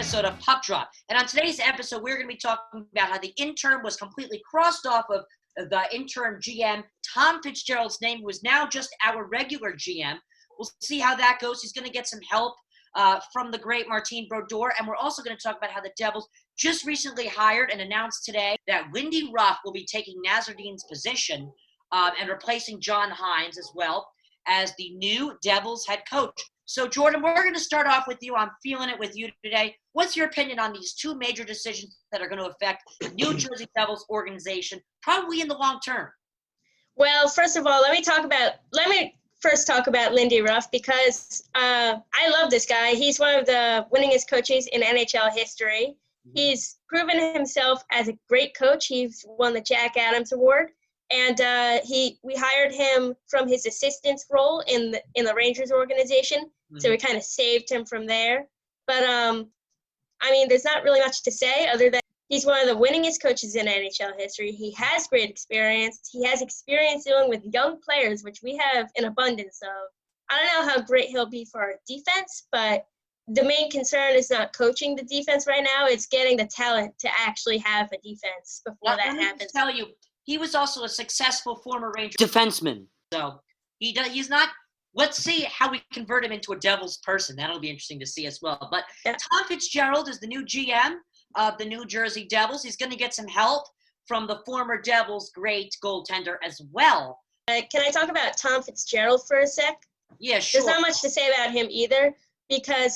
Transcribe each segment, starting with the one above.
episode of Puck Drop. And on today's episode, we're going to be talking about how the interim was completely crossed off of the interim GM. Tom Fitzgerald's name was now just our regular GM. We'll see how that goes. He's going to get some help from the great Martin Brodeur. And we're also going to talk about how the Devils just recently hired and announced today that Lindy Ruff will be taking Nazardine's position and replacing John Hines as well as the new Devils head coach. So, Jordan, we're going to start off with you. I'm feeling it with you today. What's your opinion on these two major decisions that are going to affect the New Jersey Devils organization, probably in the long term? Well, first of all, let me first talk about Lindy Ruff because I love this guy. He's one of the winningest coaches in NHL history. He's proven himself as a great coach. He's won the Jack Adams Award. And we hired him from his assistant's role in the Rangers organization, so we kind of saved him from there. But there's not really much to say other than he's one of the winningest coaches in NHL history. He has great experience. He has experience dealing with young players, which we have in abundance of. I don't know how great he'll be for our defense, but the main concern is not coaching the defense right now. It's getting the talent to actually have a defense before that happens. Tell you. He was also a successful former Ranger defenseman. So he's not – let's see how we convert him into a Devils person. That'll be interesting to see as well. But yeah. Tom Fitzgerald is the new GM of the New Jersey Devils. He's going to get some help from the former Devils great goaltender as well. Can I talk about Tom Fitzgerald for a sec? Yeah, sure. There's not much to say about him either because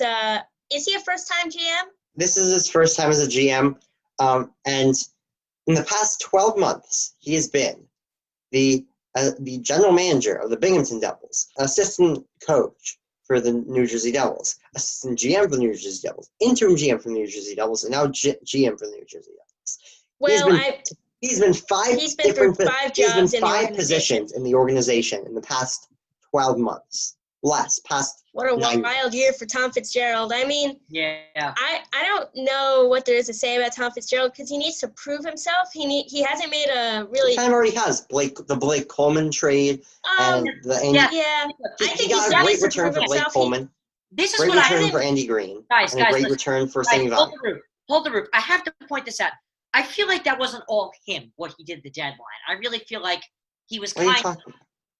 is he a first-time GM? This is his first time as a GM, and – in the past 12 months, he has been the general manager of the Binghamton Devils, assistant coach for the New Jersey Devils, assistant GM for the New Jersey Devils, interim GM for the New Jersey Devils, and now GM for the New Jersey Devils. Well, he's been five positions in the organization in the past 12 months. What a wild year for Tom Fitzgerald. I mean, yeah. I don't know what there is to say about Tom Fitzgerald because he needs to prove himself. He hasn't made a really. He kind of already has the Blake Coleman trade and the Andy. Yeah. I think he got a great return for Blake Coleman. This is great what return for Andy Green. Guys, and a great return for Sammy Vaughn. Hold the roof. I have to point this out. I feel like that wasn't all him what he did at the deadline. I really feel like he was kind of.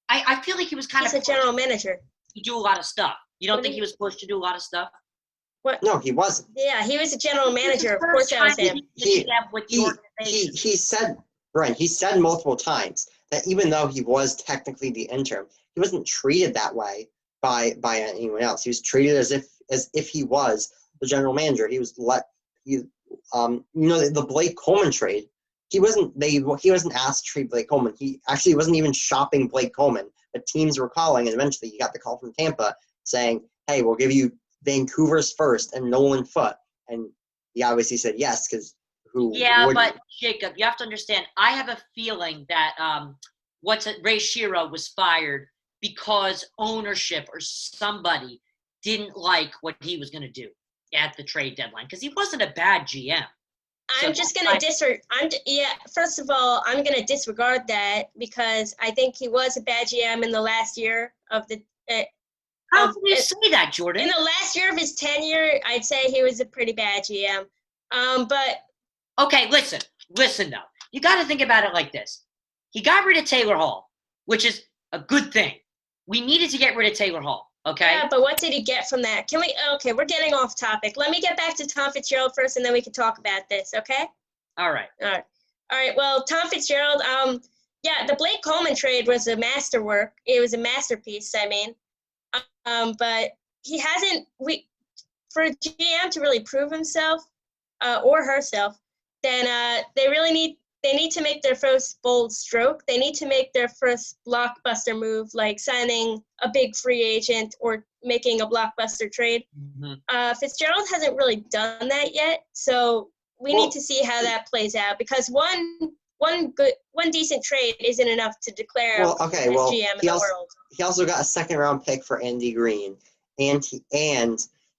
I feel like he was kind of. He's a general manager. To do a lot of stuff. You don't think he was pushed to do a lot of stuff? What? No, he wasn't. Yeah, he was a general manager. Of course that was him. He said, Brent, he said multiple times that even though he was technically the interim, he wasn't treated that way by anyone else. He was treated as if he was the general manager. He was the Blake Coleman trade. He wasn't asked to trade Blake Coleman. He actually wasn't even shopping Blake Coleman. But teams were calling, and eventually he got the call from Tampa saying, hey, we'll give you Vancouver's first and Nolan Foote. And he obviously said yes, because who Yeah, wouldn't? But, Jacob, you have to understand, I have a feeling that Ray Shero was fired because ownership or somebody didn't like what he was going to do at the trade deadline, because he wasn't a bad GM. First of all, I'm going to disregard that because I think he was a bad GM in the last year of the How can you say that, Jordan? In the last year of his tenure, I'd say he was a pretty bad GM. But okay, listen though. You got to think about it like this. He got rid of Taylor Hall, which is a good thing. We needed to get rid of Taylor Hall. Okay. Yeah, but what did he get from that? Okay, we're getting off topic. Let me get back to Tom Fitzgerald first, and then we can talk about this, okay? All right. Well, Tom Fitzgerald, the Blake Coleman trade was a masterwork. It was a masterpiece, but he hasn't for a GM to really prove himself or herself, then they need to make their first bold stroke. They need to make their first blockbuster move, like signing a big free agent or making a blockbuster trade. Mm-hmm. Fitzgerald hasn't really done that yet, so we need to see how that plays out because one decent trade isn't enough to declare GM in the world. He also got a second-round pick for Andy Green, and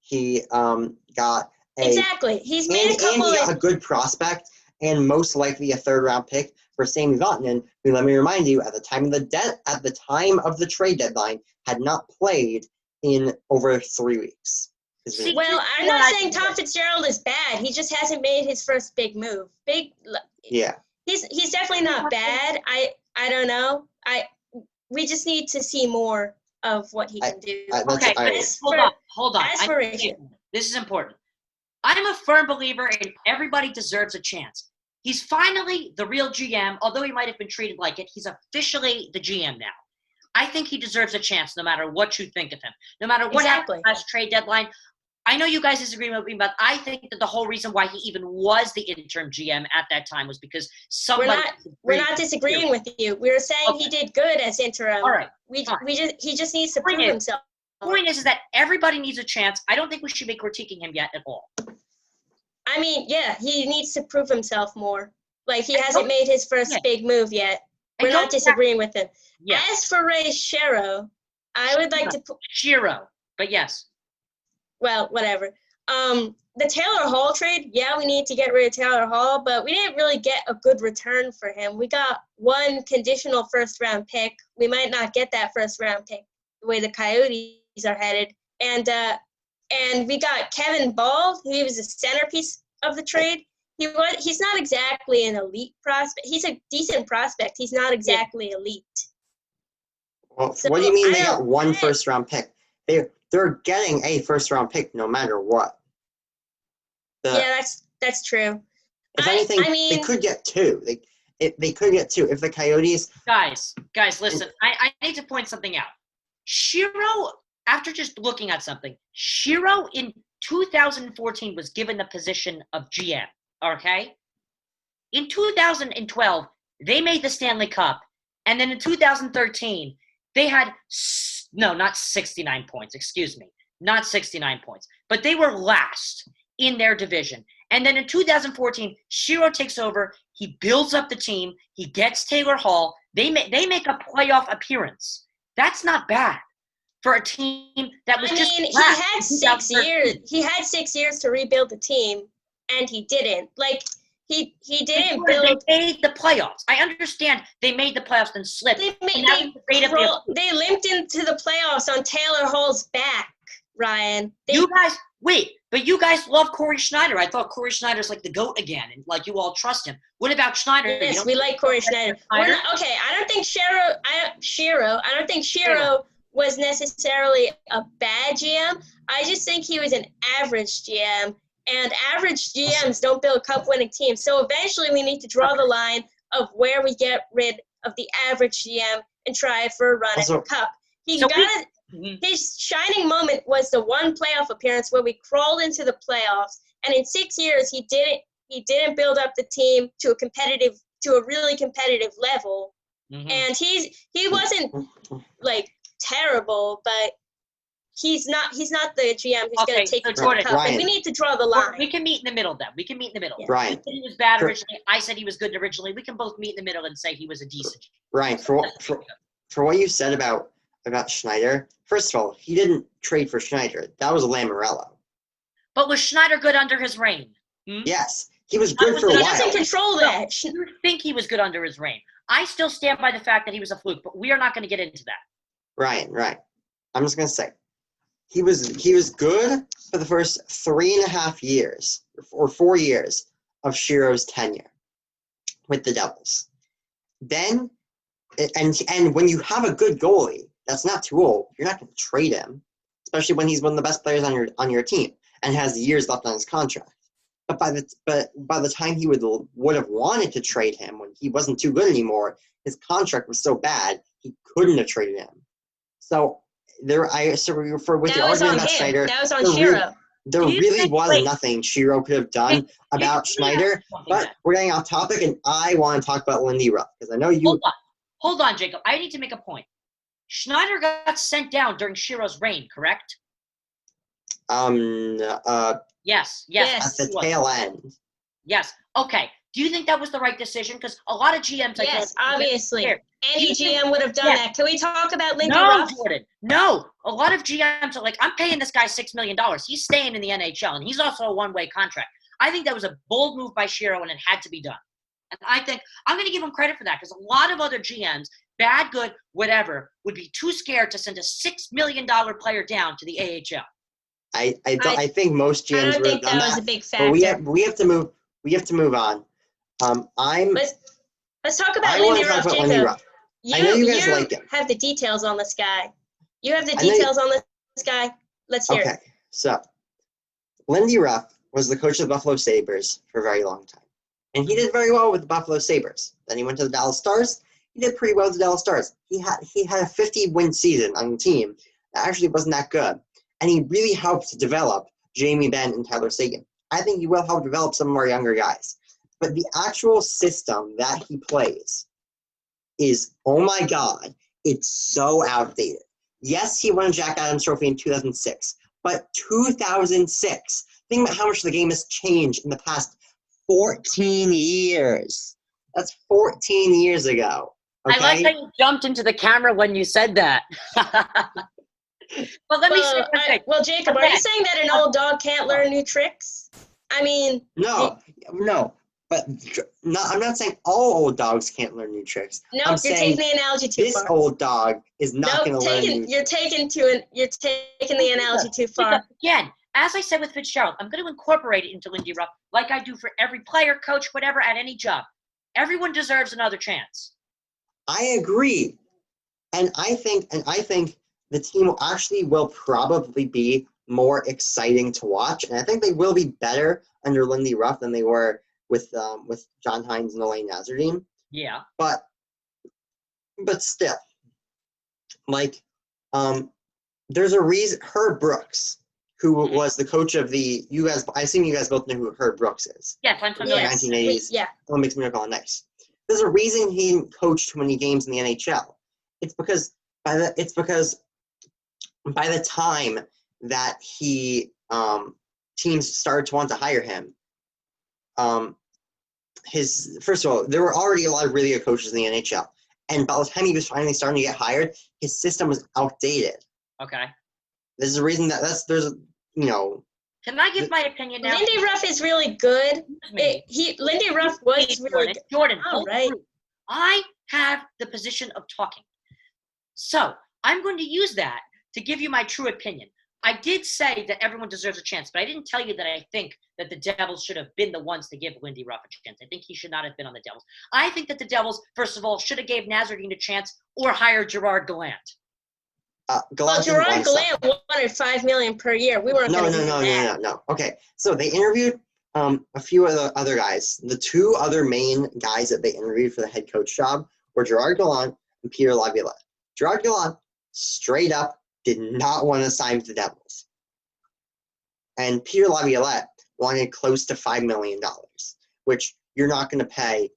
he got He's made a good prospect. And most likely a third-round pick for Sammy Vaughn, who, let me remind you, at the time of the trade deadline, had not played in over 3 weeks. See, Well, I'm not saying Tom Fitzgerald is bad. He just hasn't made his first big move. Yeah. He's definitely not bad. I don't know. We just need to see more of what he can do. Okay, hold on. Aspiration. This is important. I'm a firm believer in everybody deserves a chance. He's finally the real GM, although he might have been treated like it. He's officially the GM now. I think he deserves a chance no matter what you think of him. No matter what happened last trade deadline. I know you guys disagree with me, but I think that the whole reason why he even was the interim GM at that time was because somebody. We're not disagreeing with you. We're saying he did good as interim. All right. He just needs to prove himself. The point is that everybody needs a chance. I don't think we should be critiquing him yet at all. I mean, yeah, he needs to prove himself more. Like, he hasn't made his first big move yet. We're not disagreeing with him. Yeah. As for Ray Shero, I would like to put Shero, but yes. Well, whatever. The Taylor Hall trade, yeah, we need to get rid of Taylor Hall, but we didn't really get a good return for him. We got one conditional first-round pick. We might not get that first-round pick the way the Coyotes are headed. And we got Kevin Ball, who was the centerpiece of the trade. He's not exactly an elite prospect. He's a decent prospect. He's not exactly elite. Well, so what do you mean they got one first-round pick? They're getting a first-round pick no matter what. Yeah, that's true. If anything, they could get two. They could get two if the Coyotes. Guys, listen. I need to point something out. Shero, after just looking at something, Shero in 2014 was given the position of GM. Okay. In 2012, they made the Stanley Cup, and then in 2013, they had not 69 points. Excuse me, not 69 points, but they were last in their division. And then in 2014, Shero takes over. He builds up the team. He gets Taylor Hall. They make a playoff appearance. That's not bad for a team that was he had 6 years. He had 6 years to rebuild the team, and he didn't. Like, he didn't build. They made the playoffs. I understand they made the playoffs and slipped. They limped into the playoffs on Taylor Hall's back, Ryan. You guys love Corey Schneider. I thought Corey Schneider's like the GOAT again, and like you all trust him. What about Schneider? Yes, we like Corey Schneider. I don't think Shero was necessarily a bad GM. I just think he was an average GM, and average GMs don't build cup-winning teams. So eventually we need to draw the line of where we get rid of the average GM and try for a run at the cup. His shining moment was the one playoff appearance where we crawled into the playoffs, and in 6 years he didn't build up the team to a really competitive level. Mm-hmm. And he wasn't like terrible, but he's not the GM who's going to take you to the cup. And we need to draw the line. We can meet in the middle then. We can meet in the middle. Yeah. Ryan. He was bad originally. I said he was good originally. We can both meet in the middle and say he was a decent. Ryan, for what you said about Schneider, first of all, he didn't trade for Schneider. That was Lamoriello. But was Schneider good under his reign? Yes. He was good for a while. He doesn't control that. You think he was good under his reign. I still stand by the fact that he was a fluke, but we are not going to get into that. Ryan. I'm just going to say, he was good for the first 3.5 years or 4 years of Shero's tenure with the Devils. Then, and when you have a good goalie that's not too old, you're not going to trade him, especially when he's one of the best players on your team and has years left on his contract. But by the time he would have wanted to trade him, when he wasn't too good anymore, his contract was so bad he couldn't have traded him. So with the argument about Schneider, that was on Shero. There really was nothing Shero could have done about Schneider. But we're getting off topic, and I want to talk about Lindy Ruff because I know you. Hold on, Jacob. I need to make a point. Schneider got sent down during Shero's reign, correct? Yes. At the tail end. Yes. Okay. Do you think that was the right decision? Because a lot of GMs. Yes, obviously. Any GM would have done that. Can we talk about Lindy Ruff? No, Jordan. No. A lot of GMs are like, I'm paying this guy $6 million. He's staying in the NHL, and he's also a one-way contract. I think that was a bold move by Shero, and it had to be done. And I think I'm going to give him credit for that because a lot of other GMs, bad, good, whatever, would be too scared to send a $6 million player down to the AHL. I think most I GMs don't would have think done that was a that. big But we factor. have to move on. Let's talk about I want Lindy to talk Ruff, about Lindy Jacob. Ruff. I know you guys You like him. have the details on this guy. You have the I know details on this guy. Let's hear Okay, it. so Lindy Ruff was the coach of the Buffalo Sabres for a very long time. And he did very well with the Buffalo Sabres. Then he went to the Dallas Stars. He did pretty well with the Dallas Stars. He had a 50-win season on the team that actually wasn't that good. And he really helped develop Jamie Benn and Tyler Seguin. I think he will help develop some of our younger guys. But the actual system that he plays is, oh my God, it's so outdated. Yes, he won a Jack Adams Trophy in 2006, but 2006, think about how much the game has changed in the past 14 years. That's 14 years ago. Okay? I like how you jumped into the camera when you said that. But let me say something. Jacob, are you saying that an old dog can't learn new tricks? I mean, No, but I'm not saying all old dogs can't learn new tricks. Nope, I'm you're saying taking the analogy too this far. old dog is not going to learn new You're taking the analogy too far. Again, as I said with Fitzgerald, I'm going to incorporate it into Lindy Ruff like I do for every player, coach, whatever, at any job. Everyone deserves another chance. I agree. And I think the team will probably be more exciting to watch. And I think they will be better under Lindy Ruff than they were with John Hines and Elaine Nazardine. Yeah. But still, there's a reason. Herb Brooks, who was the coach of I assume you guys both know who Herb Brooks is. Yes, I'm familiar. Yes. 1980s Yeah. Olympics Miracle on Ice. There's a reason he didn't coach too many games in the NHL. It's because by the time that teams started to want to hire him, first of all, there were already a lot of really good coaches in the NHL. And by the time he was finally starting to get hired, his system was outdated. Okay. There's a reason Can I give my opinion now? Lindy Ruff is really good. Lindy Ruff was really good. Jordan, All right. I have the position of talking. So I'm going to use that to give you my true opinion. I did say that everyone deserves a chance, but I didn't tell you that I think that the Devils should have been the ones to give Lindy Ruff a chance. I think he should not have been on the Devils. I think that the Devils, first of all, should have gave Nazardine a chance or hired Gerard Gallant. Gerard Gallant wanted $5 million per year. We weren't going to do that. No. Okay, so they interviewed a few of the other guys. The two other main guys that they interviewed for the head coach job were Gerard Gallant and Peter Laviolette. Gerard Gallant straight up did not want to sign with the Devils. And Peter Laviolette wanted close to $5 million, which you're not going to pay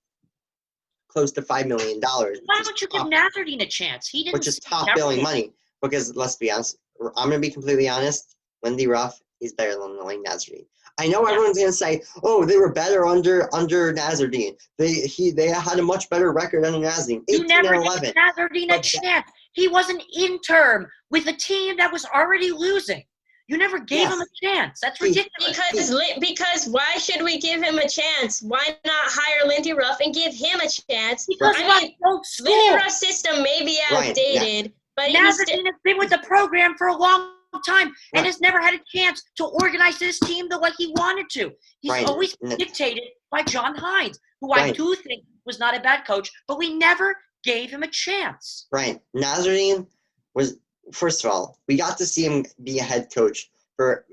close to $5 million. Why don't you give Nazardine a chance? He didn't. Which is top billing money. Because let's be honest, I'm going to be completely honest, Lindy Ruff is better than Elaine Nazardine. I know everyone's going to say, oh, they were better under Nazardine. They had a much better record under Nazardine. You never gave 11. Nazardine a chance. He was an intern with a team that was already losing. You never gave him a chance. That's ridiculous. Because why should we give him a chance? Why not hire Lindy Ruff and give him a chance? Because Lindy Ruff's system may be outdated, but Nazardine has been with the program for a long time and has never had a chance to organize this team the way he wanted to. He's always dictated by John Hines, who I do think was not a bad coach, but we never gave him a chance. Right. Nazardine was, first of all, we got to see him be a head coach for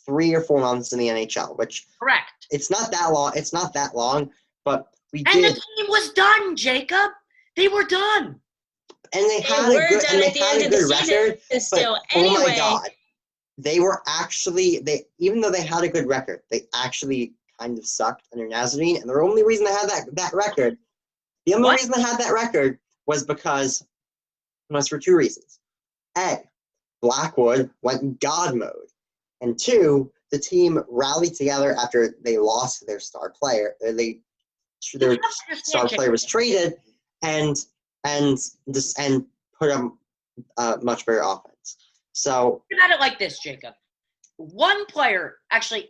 3 or 4 months in the NHL, which correct. It's not that long. It's not that long, but we did. And the team was done, Jacob. They were done. And they had a good record. Still, oh my God, they were actually even though they had a good record, they actually kind of sucked under Nazardine. And the only reason they had that record, was because for 2 reasons. A, Blackwood went God mode, and 2, the team rallied together after they lost their star player. Their star player was traded, and put a much better offense. So think about it like this, Jacob. One player actually,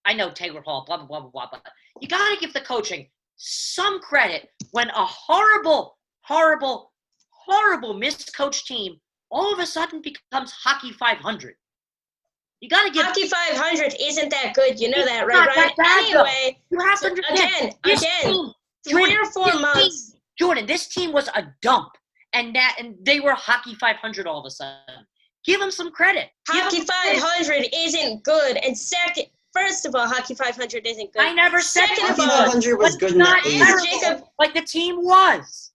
I know Taylor Hall, blah, blah, blah, blah, blah, but you got to give the coaching some credit when a horrible miscoached team all of a sudden becomes Hockey 500. You got to give Hockey 500 isn't that good. You know It's that, not right, that Ryan? bad, though. Anyway, You have to so understand. again, Team, 3 or 4 this months. Team, Jordan, this team was a dump, and they were Hockey 500 all of a sudden. Give them some credit. Hockey 500 isn't good. And second, first of all, Hockey 500 isn't good. I never said Second of Hockey all, 500 was but good in the not 80s. Jacob, like the team was.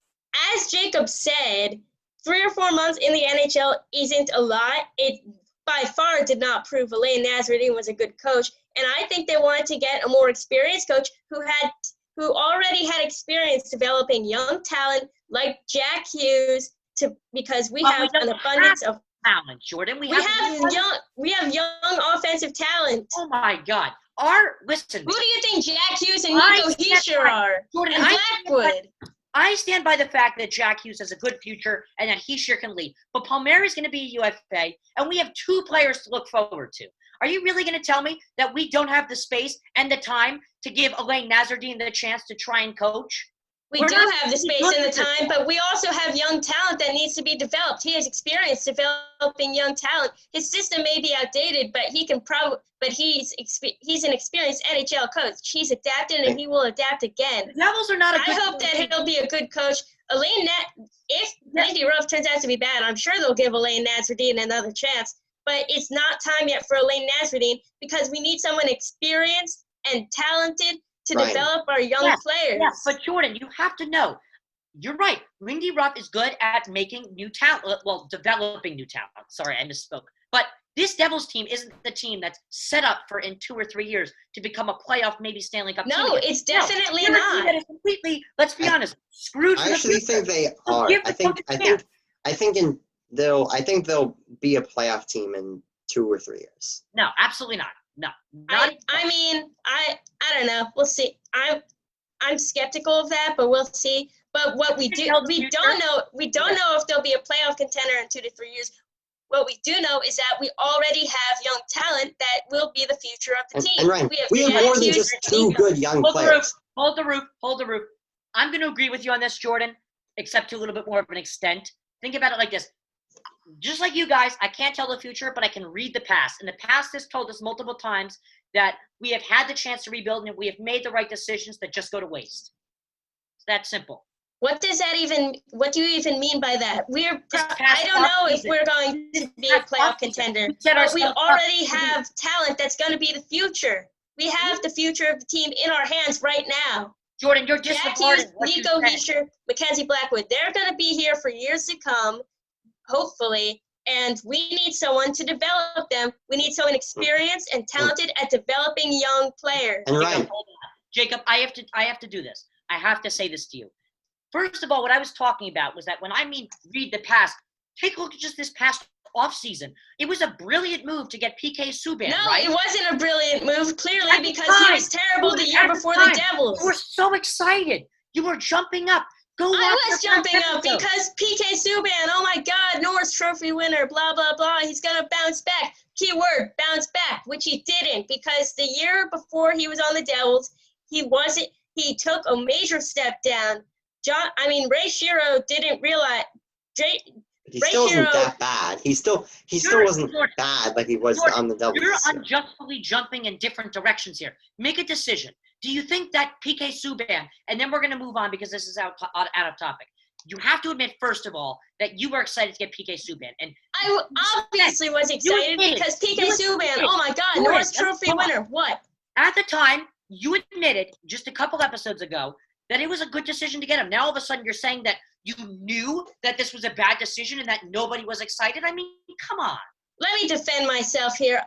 as Jacob said, 3 or 4 months in the NHL isn't a lot. It by far did not prove Alain Nasreddine was a good coach. And I think they wanted to get a more experienced coach who already had experience developing young talent like Jack Hughes because we have an abundance of talent, Jordan. We have young offensive talent. Oh my God! Listen. Who do you think Jack Hughes and Nico Hischier are? Jordan, and Blackwood. I stand by the fact that Jack Hughes has a good future and that Hischier can lead. But Palmieri's going to be a UFA, and we have 2 players to look forward to. Are you really going to tell me that we don't have the space and the time to give Alain Nasreddine the chance to try and coach? We do have the space and the time, but we also have young talent that needs to be developed. He has experience developing young talent. His system may be outdated, but he's an experienced NHL coach. He's adapted, and he will adapt again. The Devils are not a good I hope that he'll be a good coach. If Lindy Ruff turns out to be bad, I'm sure they'll give Alain Nasreddine another chance. But it's not time yet for Alain Nasreddine because we need someone experienced and talented to develop our young players. Yes, but Jordan, you have to know, you're right. Lindy Ruff is good at making new talent, developing new talent. Sorry, I misspoke. But this Devils team isn't the team that's set up for in 2 or 3 years to become a plaplayoff, maybe Stanley Cup team. No, it's definitely not. That is completely, let's be honest, screwed. I actually think they are. I think they'll be a playoff team in 2 or 3 years. No, absolutely not. No, I mean, I don't know. We'll see. I'm skeptical of that, but we'll see. But what we don't know if there'll be a playoff contender in 2 to 3 years. What we do know is that we already have young talent that will be the future of the team. And Ryan, we have more than just 2 good young players. Hold the roof. I'm going to agree with you on this, Jordan, except to a little bit more of an extent. Think about it like this. Just like you guys, I can't tell the future, but I can read the past. And the past has told us multiple times that we have had the chance to rebuild and we have made the right decisions that just go to waste. It's that simple. What do you even mean by that? I don't know if we're going to be a playoff contender, but we already have talent that's going to be the future. We have the future of the team in our hands right now. Jordan, you're disregarding what you said. Nico Hischier, Mackenzie Blackwood, they're going to be here for years to come. Hopefully, and we need someone to develop them. We need someone experienced and talented at developing young players. And Ryan, Jacob, I have to do this. I have to say this to you. First of all, what I was talking about was that when I mean read the past, take a look at just this past offseason. It was a brilliant move to get PK Subban, right? No, it wasn't a brilliant move, clearly, because he was terrible the year before the Devils. You were so excited. You were jumping up. I was jumping up because PK Subban, oh my God, Norris Trophy winner, blah, blah, blah. He's going to bounce back. Keyword, bounce back, which he didn't because the year before he was on the Devils, he took a major step down. Ray Shero didn't realize. He still wasn't that bad. He still wasn't bad like he was on the Devils. You're unjustly jumping in different directions here. Make a decision. Do you think that PK Subban, and then we're going to move on because this is out of topic. You have to admit, first of all, that you were excited to get PK Subban. And I obviously was excited because PK Subban, oh my God, Norris Trophy winner. What? At the time, you admitted just a couple episodes ago that it was a good decision to get him. Now all of a sudden you're saying that you knew that this was a bad decision and that nobody was excited? I mean, come on. Let me defend myself here.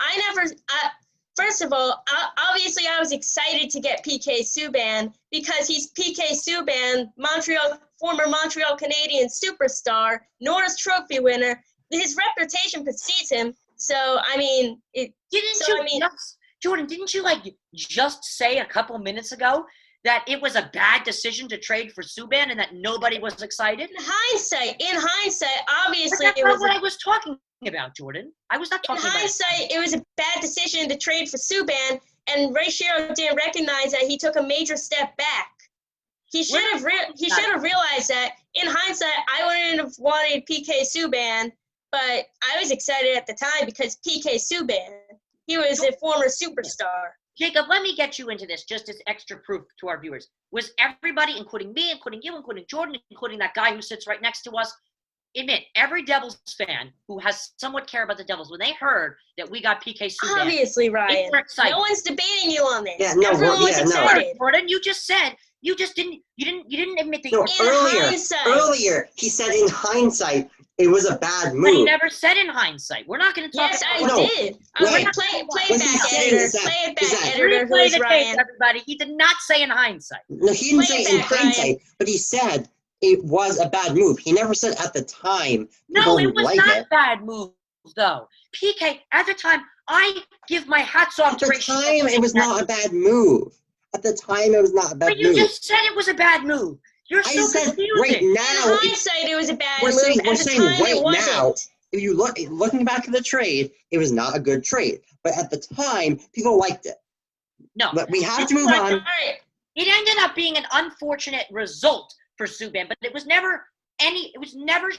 First of all, obviously I was excited to get PK Subban because he's PK Subban, former Montreal Canadian superstar, Norris Trophy winner. His reputation precedes him. So, Jordan, didn't you just say a couple minutes ago that it was a bad decision to trade for Subban and that nobody was excited? In hindsight, obviously but that's not what I was talking about, Jordan. I was not talking about. In hindsight, it was a bad decision to trade for Subban, and Ray Shero didn't recognize that he took a major step back. He should have realized that. In hindsight, I wouldn't have wanted PK Subban but I was excited at the time because PK Subban, he was a former superstar. Jacob, let me get you into this just as extra proof to our viewers. Was everybody, including me, including you, including Jordan, including that guy who sits right next to us, admit every Devils fan who has somewhat care about the Devils, when they heard that we got PK Subban, Obviously, Ryan. were excited. No one's debating you on this. Yeah, no, Everyone was yeah, no. excited. Jordan, you just said you didn't admit that. No, In hindsight. earlier he said in hindsight it was a bad But he move. never said in hindsight. We're not going to talk Yes, about I No, did. Ryan, Play it what back, he's saying editor. is that- Play it is back, that- editor. Replay Who's the tape, Ryan? everybody. He did not say in hindsight. No, he didn't Play say it in back, Ryan. hindsight, but he said it was a bad move. He never said at the time No, people it didn't was like not it. a bad move, though. PK, at the time, I give my hats off At to the Ray time, Sheffield. it was not a bad move. At the time, it was not a bad But you move. just said it was a bad move. You're I so said confusing. right In now, hindsight, it was a bad we're move. saying- At we're the saying time, right it wasn't. now, if you looking back at the trade, it was not a good trade. But at the time, people liked it. No. But we have It's to move like- All on. right. It ended up being an unfortunate result for Subban, but it was never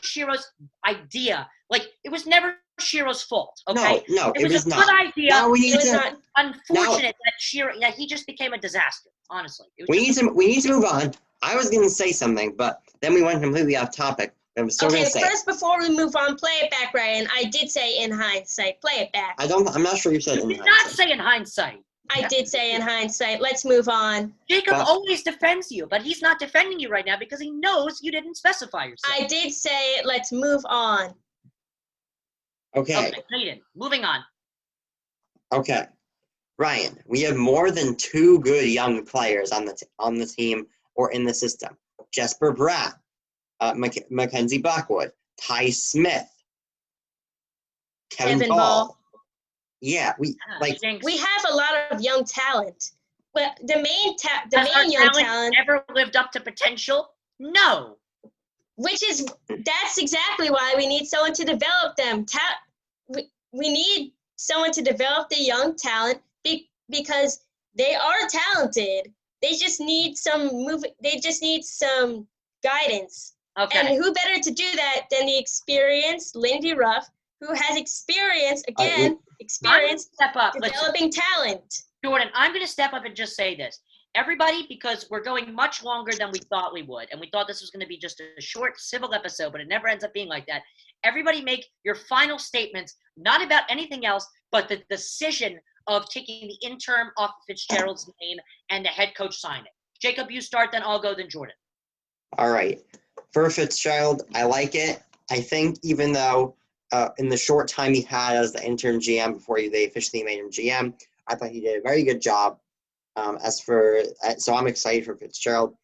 Shiro's idea. Like, it was never Shiro's fault, okay? No, It was a not. good idea. Now we It need was to not. Unfortunate that he just became a disaster, honestly. It was we just- need to move on. I was going to say something, but then we went completely off topic. I'm still Okay, going to say it. first, before we move on, play it back, Ryan. I did say in hindsight. Play it back. I'm not sure you said You in did not hindsight. say in hindsight. I did say in hindsight. Let's move on. Jacob But- always defends you, but he's not defending you right now because he knows you didn't specify yourself. I did say it. Let's move on. Okay. No, you didn't. Moving on. Okay. Ryan, we have more than two good young players on the team or in the system. Jesper Bratt, Mackenzie Blackwood, Ty Smith, Kevin Ball. Yeah, we like Jinx. We have a lot of young talent, but the main Has our young talent, ever lived up to potential? No. that's exactly why we need someone to develop them. We need someone to develop the young talent because they are talented. They just need They just need some guidance. Okay. And who better to do that than the experienced Lindy Ruff, who has experience I'm gonna step up. Listen, developing talent. Jordan, I'm going to step up and just say this. Everybody, because we're going much longer than we thought we would, and we thought this was going to be just a short civil episode, but it never ends up being like that. Everybody make your final statements, not about anything else, but the decision of taking the interim off of Fitzgerald's name and the head coach signing. Jacob, you start, then I'll go, then Jordan. all right. For Fitzgerald, I like it. I think even though in the short time he had as the interim GM before they officially made him GM, I thought he did a very good job. So I'm excited for Fitzgerald.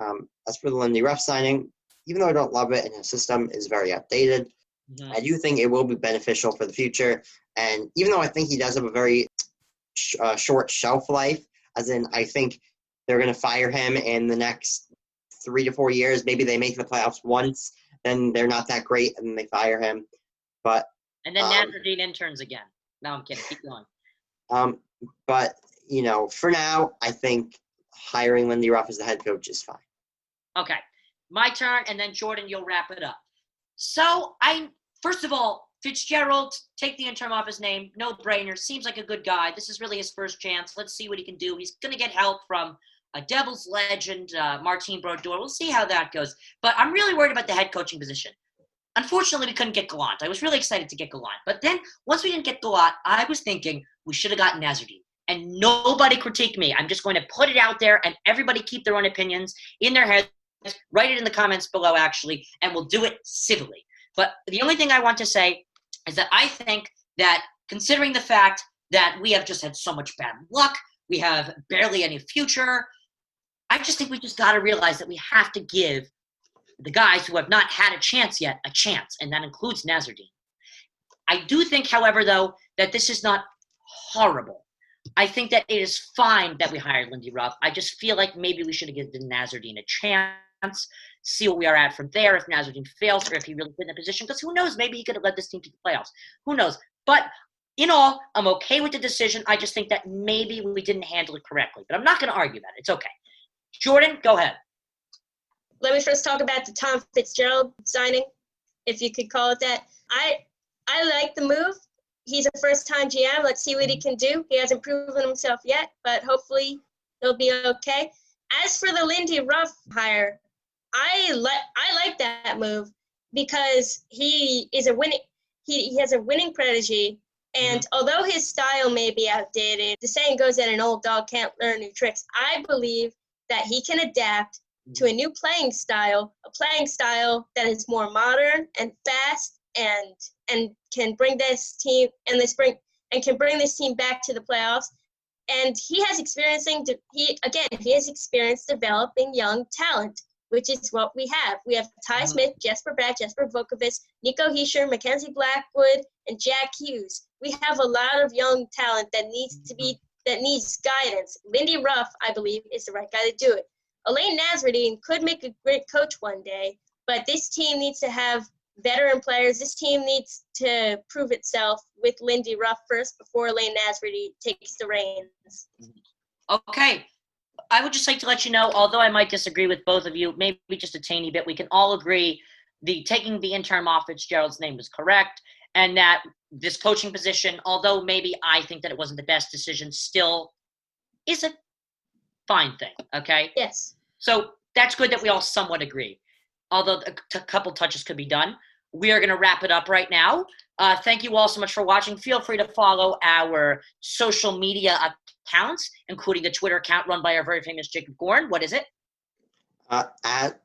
As for the Lindy Ruff signing, even though I don't love it and his system is very outdated, I do think it will be beneficial for the future. And even though I think he does have a very short shelf life, as in I think they're going to fire him in the next 3 to 4 years. Maybe they make the playoffs once, then they're not that great, and then they fire him. But And then Nazardine interns again. No, I'm kidding. Keep going. but for now, I think hiring Lindy Ruff as the head coach is fine. Okay. My turn, and then Jordan, you'll wrap it up. So, first of all, Fitzgerald, take the interim off his name. No brainer. Seems like a good guy. This is really his first chance. Let's see what he can do. He's going to get help from a Devils legend, Martin Brodeur. We'll see how that goes. But I'm really worried about the head coaching position. Unfortunately, we couldn't get Gallant. I was really excited to get Gallant. But then, once we didn't get Gallant, I was thinking we should have gotten Nazardine. And nobody critique me. I'm just going to put it out there, and everybody keep their own opinions in their heads. Write it in the comments below, actually, and we'll do it civilly. But the only thing I want to say is that I think that considering the fact that we have just had so much bad luck, we have barely any future, I just think we just got to realize that we have to give the guys who have not had a chance yet a chance, and that includes Nazardine. I do think, however, though, that this is not horrible. I think that it is fine that we hired Lindy Ruff. I just feel like maybe we should have given Nazardine a chance, see what we are at from there, if Nazardine fails or if he really fit in a position, because who knows, maybe he could have led this team to the playoffs. Who knows? But in all, I'm okay with the decision. I just think that maybe we didn't handle it correctly. But I'm not going to argue that. It's okay. Jordan, go ahead. Let me first talk about the Tom Fitzgerald signing, if you could call it that. I like the move. He's a first-time GM. Let's see what he can do. He hasn't proven himself yet, but hopefully he'll be okay. As for the Lindy Ruff hire, I like that move because he is a winning. He has a winning protege, and although his style may be outdated, the saying goes that an old dog can't learn new tricks. I believe that he can adapt to a new playing style that is more modern and fast, and can bring this team can bring this team back to the playoffs. And he has experience developing young talent, which is what we have. We have Ty Smith, Jesper Bratt, Jesper Vukovic, Nico Hischier, Mackenzie Blackwood, and Jack Hughes. We have a lot of young talent that needs guidance. Lindy Ruff, I believe, is the right guy to do it. Elaine Nasreddine could make a great coach one day, but this team needs to have veteran players. This team needs to prove itself with Lindy Ruff first before Elaine Nasreddine takes the reins. Okay. I would just like to let you know, although I might disagree with both of you, maybe just a tiny bit, we can all agree taking the interim off Fitzgerald's name was correct, and that this coaching position, although maybe I think that it wasn't the best decision, still is a fine thing, okay? Yes. So that's good that we all somewhat agree, although a couple touches could be done. We are going to wrap it up right now. Thank you all so much for watching. Feel free to follow our social media accounts, including the Twitter account run by our very famous Jacob Gorn. What is it? At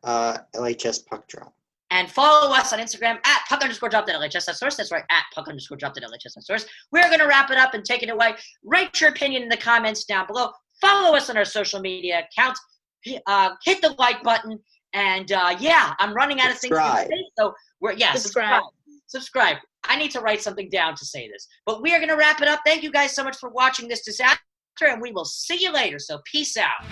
LHS Puck Drop. And follow us on Instagram at puck_drop.lhs.source. That's right, at puck_drop.lhs.source. We're going to wrap it up and take it away. Write your opinion in the comments down below. Follow us on our social media accounts. Hit the like button. And I'm running out of things to say. So subscribe. I need to write something down to say this. But we are going to wrap it up. Thank you guys so much for watching this disaster, and we will see you later. So peace out.